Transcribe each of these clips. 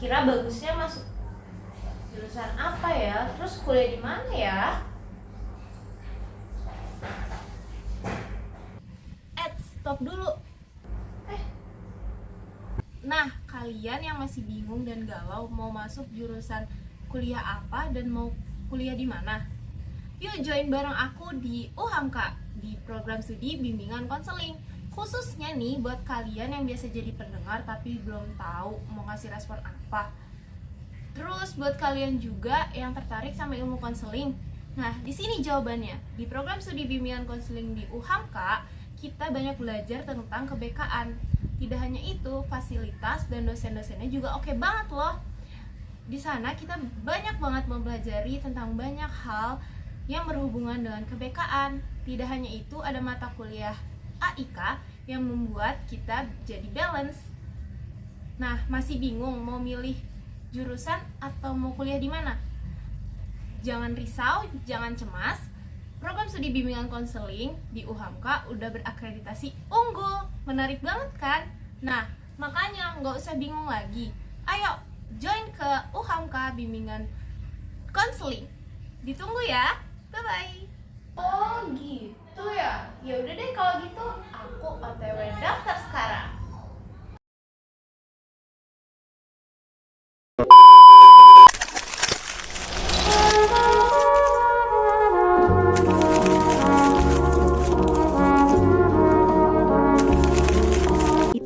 kira bagusnya masuk jurusan apa ya, terus kuliah di mana ya? Stop dulu. Nah, kalian yang masih bingung dan galau mau masuk jurusan kuliah apa dan mau kuliah di mana? Yuk join bareng aku di UHAMKA, di program studi bimbingan konseling. Khususnya nih buat kalian yang biasa jadi pendengar tapi belum tahu mau ngasih respon apa. Terus buat kalian juga yang tertarik sama ilmu konseling. Nah, di sini jawabannya. Di program studi bimbingan konseling di UHAMKA, kita banyak belajar tentang kebekaan. Tidak hanya itu, fasilitas dan dosen-dosennya juga oke banget loh. Di sana kita banyak banget mempelajari tentang banyak hal yang berhubungan dengan kebekaan. Tidak hanya itu, ada mata kuliah AIK yang membuat kita jadi balance. Nah, masih bingung mau milih jurusan atau mau kuliah di mana? Jangan risau, jangan cemas. Program studi bimbingan konseling di UHAMKA udah berakreditasi unggul. Menarik banget kan? Nah, makanya nggak usah bingung lagi. Ayo, join ke UHAMKA bimbingan konseling. Ditunggu ya. Bye-bye. Oh gitu ya. Ya udah deh kalau gitu, aku OTW daftar sekarang.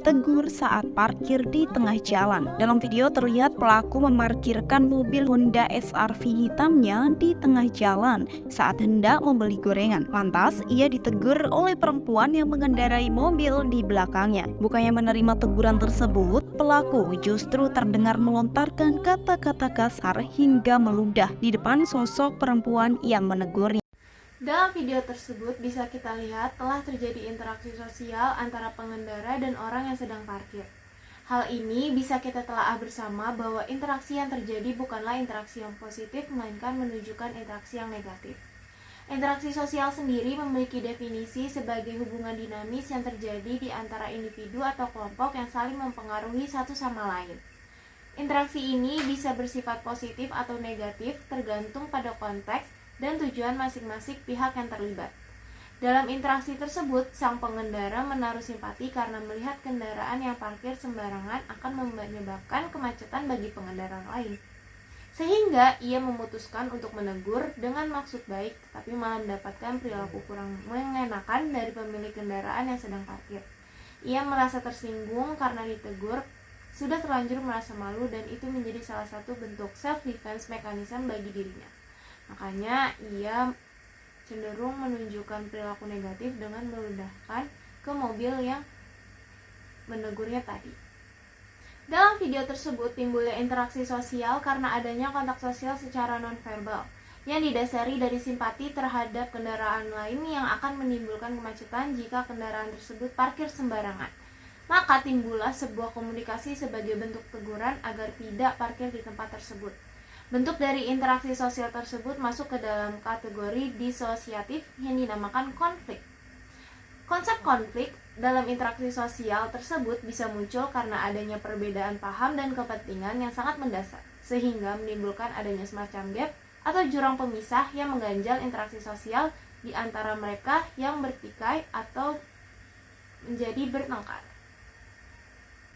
Ditegur saat parkir di tengah jalan. Dalam video terlihat pelaku memarkirkan mobil Honda SR-V hitamnya di tengah jalan saat hendak membeli gorengan. Lantas, ia ditegur oleh perempuan yang mengendarai mobil di belakangnya. Bukannya menerima teguran tersebut, pelaku justru terdengar melontarkan kata-kata kasar hingga meludah di depan sosok perempuan yang menegurnya. Dalam video tersebut bisa kita lihat telah terjadi interaksi sosial antara pengendara dan orang yang sedang parkir. Hal ini bisa kita telaah bersama bahwa interaksi yang terjadi bukanlah interaksi yang positif, melainkan menunjukkan interaksi yang negatif. Interaksi sosial sendiri memiliki definisi sebagai hubungan dinamis yang terjadi di antara individu atau kelompok yang saling mempengaruhi satu sama lain. Interaksi ini bisa bersifat positif atau negatif tergantung pada konteks dan tujuan masing-masing pihak yang terlibat. Dalam interaksi tersebut, sang pengendara menaruh simpati karena melihat kendaraan yang parkir sembarangan akan menyebabkan kemacetan bagi pengendara lain. Sehingga ia memutuskan untuk menegur dengan maksud baik, tetapi malah mendapatkan perilaku kurang mengenakan dari pemilik kendaraan yang sedang parkir. Ia merasa tersinggung karena ditegur, sudah terlanjur merasa malu, dan itu menjadi salah satu bentuk self-defense mechanism bagi dirinya. Makanya ia cenderung menunjukkan perilaku negatif dengan meludahkan ke mobil yang menegurnya tadi. Dalam video tersebut timbulnya interaksi sosial karena adanya kontak sosial secara nonverbal yang didasari dari simpati terhadap kendaraan lain yang akan menimbulkan kemacetan jika kendaraan tersebut parkir sembarangan. Maka timbullah sebuah komunikasi sebagai bentuk teguran agar tidak parkir di tempat tersebut. Bentuk dari interaksi sosial tersebut masuk ke dalam kategori disosiatif yang dinamakan konflik. Konsep konflik dalam interaksi sosial tersebut bisa muncul karena adanya perbedaan paham dan kepentingan yang sangat mendasar, sehingga menimbulkan adanya semacam gap atau jurang pemisah yang mengganjal interaksi sosial di antara mereka yang bertikai atau menjadi bertengkar.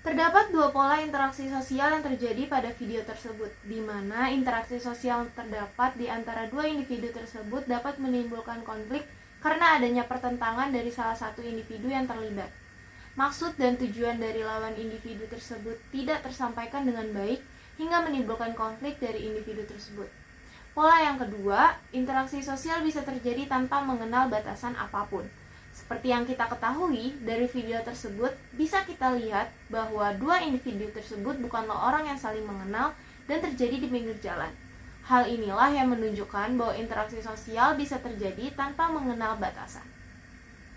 Terdapat dua pola interaksi sosial yang terjadi pada video tersebut, di mana interaksi sosial terdapat di antara dua individu tersebut dapat menimbulkan konflik karena adanya pertentangan dari salah satu individu yang terlibat. Maksud dan tujuan dari lawan individu tersebut tidak tersampaikan dengan baik hingga menimbulkan konflik dari individu tersebut. Pola yang kedua, interaksi sosial bisa terjadi tanpa mengenal batasan apapun. Seperti yang kita ketahui dari video tersebut, bisa kita lihat bahwa dua individu tersebut bukanlah orang yang saling mengenal dan terjadi di pinggir jalan. Hal inilah yang menunjukkan bahwa interaksi sosial bisa terjadi tanpa mengenal batasan.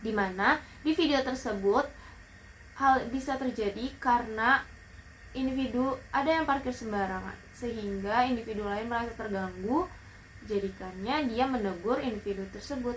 Di mana di video tersebut hal bisa terjadi karena individu ada yang parkir sembarangan, sehingga individu lain merasa terganggu, jadikannya dia menegur individu tersebut.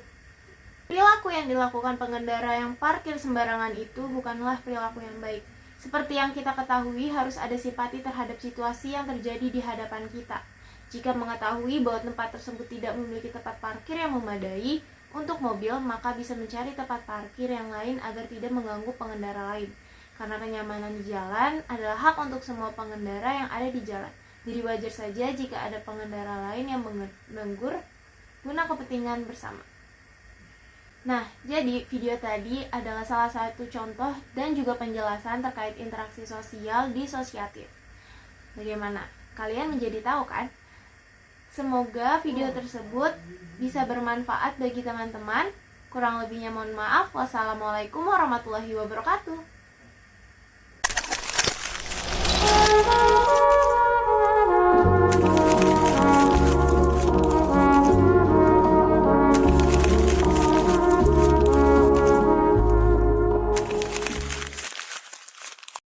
Perilaku yang dilakukan pengendara yang parkir sembarangan itu bukanlah perilaku yang baik, Seperti yang kita ketahui, harus ada simpati terhadap situasi yang terjadi di hadapan kita. Jika mengetahui bahwa tempat tersebut tidak memiliki tempat parkir yang memadai untuk mobil, maka bisa mencari tempat parkir yang lain agar tidak mengganggu pengendara lain. Karena kenyamanan di jalan adalah hak untuk semua pengendara yang ada di jalan. Jadi wajar saja jika ada pengendara lain yang menegur guna kepentingan bersama. Nah, jadi video tadi adalah salah satu contoh dan juga penjelasan terkait interaksi sosial disosiatif. Bagaimana? Kalian menjadi tahu kan? Semoga video tersebut bisa bermanfaat bagi teman-teman. Kurang lebihnya mohon maaf. Wassalamualaikum warahmatullahi wabarakatuh.